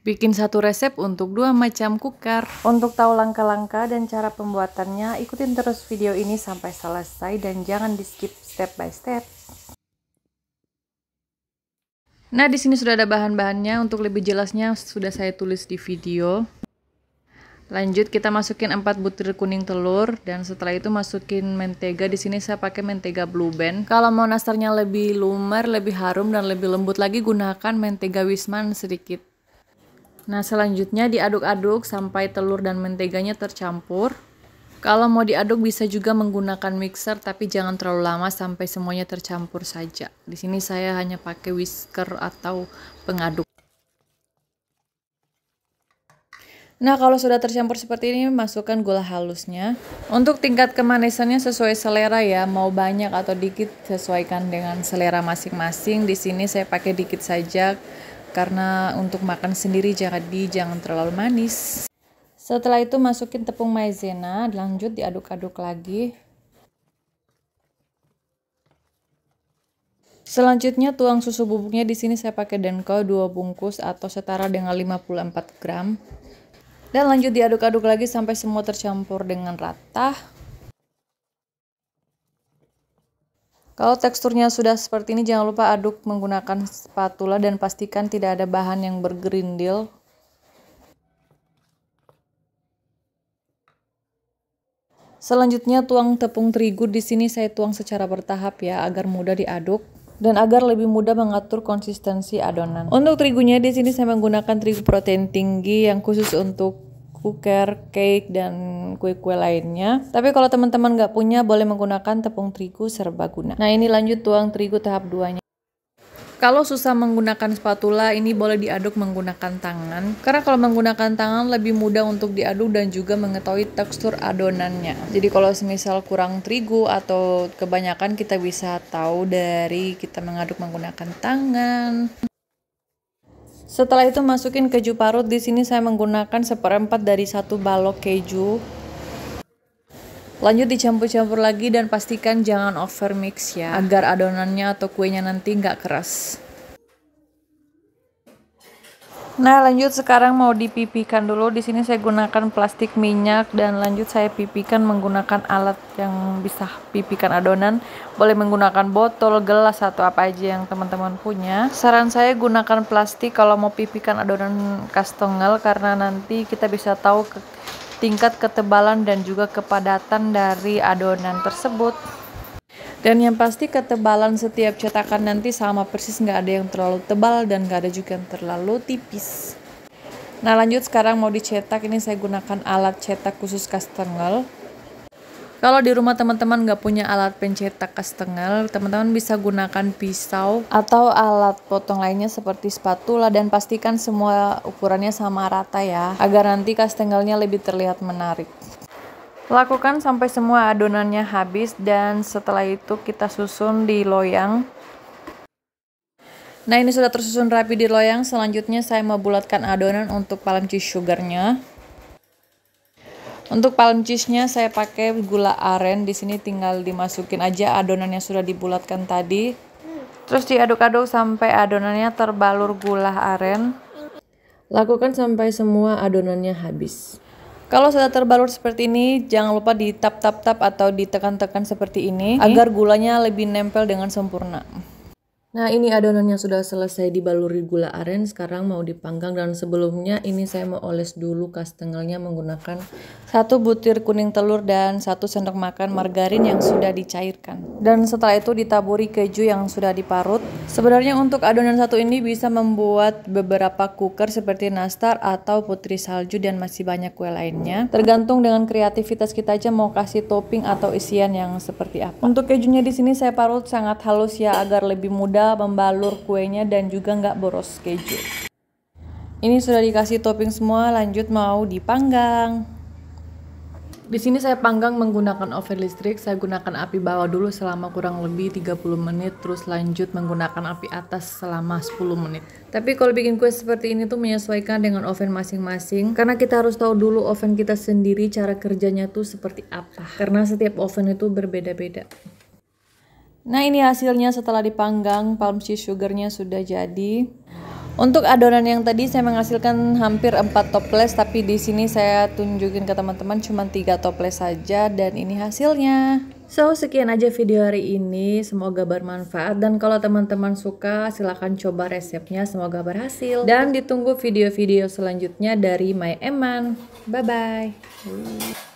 Bikin satu resep untuk 2 macam cooker. Untuk tahu langkah-langkah dan cara pembuatannya, ikutin terus video ini sampai selesai dan jangan di skip step by step. Nah, di sini sudah ada bahan-bahannya. Untuk lebih jelasnya sudah saya tulis di video. Lanjut kita masukin 4 butir kuning telur dan setelah itu masukin mentega. Di sini saya pakai mentega Blue Band. Kalau mau nastarnya lebih lumer, lebih harum dan lebih lembut lagi, gunakan mentega Wisman sedikit. Nah, selanjutnya diaduk-aduk sampai telur dan menteganya tercampur. Kalau mau diaduk bisa juga menggunakan mixer, tapi jangan terlalu lama sampai semuanya tercampur saja. Di sini saya hanya pakai whisker atau pengaduk. Nah, kalau sudah tercampur seperti ini, masukkan gula halusnya. Untuk tingkat kemanisannya sesuai selera ya, mau banyak atau dikit sesuaikan dengan selera masing-masing. Di sini saya pakai dikit saja karena untuk makan sendiri jangan terlalu manis. Setelah itu masukin tepung maizena, lanjut diaduk-aduk lagi. Selanjutnya tuang susu bubuknya. Di sini saya pakai Denko 2 bungkus atau setara dengan 54 gram. Dan lanjut diaduk-aduk lagi sampai semua tercampur dengan rata. Kalau teksturnya sudah seperti ini, jangan lupa aduk menggunakan spatula dan pastikan tidak ada bahan yang bergerindil. Selanjutnya tuang tepung terigu. Di sini saya tuang secara bertahap ya, agar mudah diaduk dan agar lebih mudah mengatur konsistensi adonan. Untuk terigunya di sini saya menggunakan terigu protein tinggi yang khusus untuk cooker, cake, dan kue-kue lainnya. Tapi kalau teman-teman nggak punya, boleh menggunakan tepung terigu serbaguna. Nah, ini lanjut tuang terigu tahap 2-nya. Kalau susah menggunakan spatula, ini boleh diaduk menggunakan tangan. Karena kalau menggunakan tangan lebih mudah untuk diaduk dan juga mengetahui tekstur adonannya. Jadi kalau semisal kurang terigu atau kebanyakan, kita bisa tahu dari kita mengaduk menggunakan tangan. Setelah itu masukin keju parut. Di sini saya menggunakan 1/4 dari 1 balok keju. Lanjut dicampur-campur lagi dan pastikan jangan over mix ya, agar adonannya atau kuenya nanti nggak keras. Nah, lanjut sekarang mau dipipikan dulu. Di sini saya gunakan plastik minyak dan lanjut saya pipikan menggunakan alat yang bisa pipikan adonan. Boleh menggunakan botol, gelas, atau apa aja yang teman-teman punya. Saran saya gunakan plastik kalau mau pipikan adonan kastengel karena nanti kita bisa tahu tingkat ketebalan dan juga kepadatan dari adonan tersebut. Dan yang pasti ketebalan setiap cetakan nanti sama persis, nggak ada yang terlalu tebal dan nggak ada juga yang terlalu tipis. Nah, lanjut sekarang mau dicetak. Ini saya gunakan alat cetak khusus kastengel. Kalau di rumah teman-teman nggak punya alat pencetak kastengel, teman-teman bisa gunakan pisau atau alat potong lainnya seperti spatula dan pastikan semua ukurannya sama rata ya, agar nanti kastengelnya lebih terlihat menarik. Lakukan sampai semua adonannya habis dan setelah itu kita susun di loyang. Nah, ini sudah tersusun rapi di loyang. Selanjutnya saya mau bulatkan adonan untuk palm cheese sugarnya. Untuk palm cheese-nya saya pakai gula aren. Di sini tinggal dimasukin aja adonan yang sudah dibulatkan tadi. Terus diaduk-aduk sampai adonannya terbalur gula aren. Lakukan sampai semua adonannya habis. Kalau sudah terbalur seperti ini, jangan lupa ditap-tap-tap atau ditekan-tekan seperti ini agar gulanya lebih nempel dengan sempurna. Nah, ini adonannya sudah selesai dibaluri gula aren, sekarang mau dipanggang dan sebelumnya ini saya mau oles dulu kastengelnya menggunakan 1 butir kuning telur dan 1 sendok makan margarin yang sudah dicairkan. Dan setelah itu ditaburi keju yang sudah diparut. Sebenarnya untuk adonan satu ini bisa membuat beberapa cooker seperti nastar atau putri salju dan masih banyak kue lainnya. Tergantung dengan kreativitas kita aja mau kasih topping atau isian yang seperti apa. Untuk kejunya di sini saya parut sangat halus ya, agar lebih mudah membalur kuenya dan juga nggak boros keju. Ini sudah dikasih topping semua, lanjut mau dipanggang. Di sini saya panggang menggunakan oven listrik. Saya gunakan api bawah dulu selama kurang lebih 30 menit, terus lanjut menggunakan api atas selama 10 menit. Tapi kalau bikin kue seperti ini tuh menyesuaikan dengan oven masing-masing, karena kita harus tahu dulu oven kita sendiri cara kerjanya tuh seperti apa, karena setiap oven itu berbeda-beda. Nah, ini hasilnya setelah dipanggang, palm cheese sugarnya sudah jadi. Untuk adonan yang tadi saya menghasilkan hampir 4 toples, tapi di sini saya tunjukin ke teman-teman cuma 3 toples saja dan ini hasilnya. So, sekian aja video hari ini, semoga bermanfaat dan kalau teman-teman suka silahkan coba resepnya, semoga berhasil. Dan ditunggu video-video selanjutnya dari My Eman. Bye-bye.